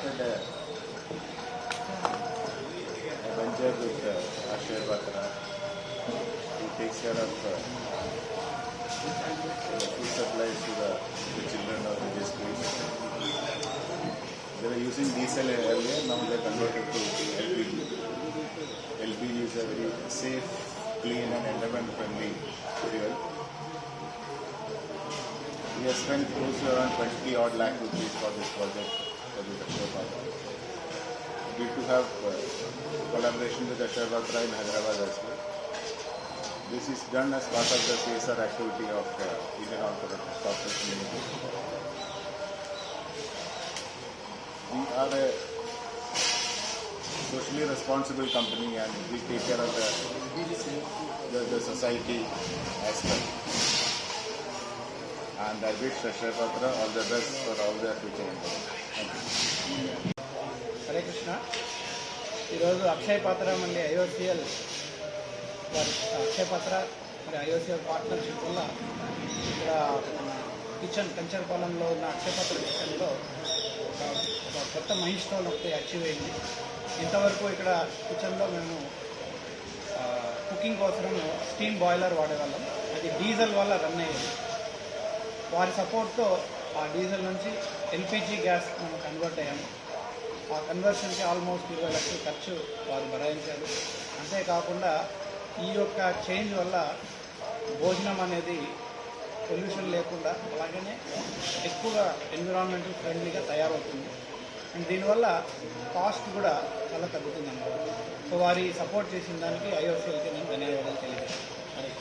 started a venture with Akshay Batra, who takes care of food supplies to the children of the schools. They were using diesel earlier, now they converted to LPG. LPG is a very safe, clean and environment-friendly fuel. We have spent close to around 20 odd lakh rupees for this project, for this Akshay Batra. We do have collaboration with Akshay Batra in Hyderabad as well. This is done as part of the CSR activity of Indian Oil Corporation Limited. We are a socially responsible company and we take care of the society as well. And I wish Akshay Batra all the best for all their future endeavors. Thank you. Hare Krishna. ఈరోజు అక్షయ్ పాత్ర మళ్ళీ IOCL వారి అక్షయ్ పాత్ర మరి IOCL partnership వల్ల ఇక్కడ మన kitchen కంచర్పాలెంలో ఉన్న అక్షయ్ పాత్ర కిచెన్లో ఒక కొత్త మైల్ స్టోన్ ఒకటి అచీవ్ అయింది. ఇంతవరకు ఇక్కడ కిచెన్లో మేము కుకింగ్ కోసం స్టీమ్ బాయిలర్ వాడేవాళ్ళం, అది డీజిల్ వల్ల రన్ అయ్యేది. వారి సపోర్ట్తో ఆ డీజిల్ నుంచి ఎల్పిజి గ్యాస్ మనం కన్వర్ట్ అయ్యాము. ఆ కన్వర్షన్కి ఆల్మోస్ట్ 20 లక్షల ఖర్చు వారు భరాయించారు. అంతేకాకుండా ఈ యొక్క చేంజ్ వల్ల భోజనం అనేది పొల్యూషన్ లేకుండా అలాగనే ఎక్కువగా ఎన్విరాన్మెంటల్ ఫ్రెండ్లీగా తయారవుతుంది. అండ్ దీనివల్ల కాస్ట్ కూడా చాలా తగ్గుతుంది అన్నమాట. సో వారి సపోర్ట్ చేసిన దానికి ఐఓసిఎల్కి నేను ధన్యవాదాలు తెలియజేస్తాను.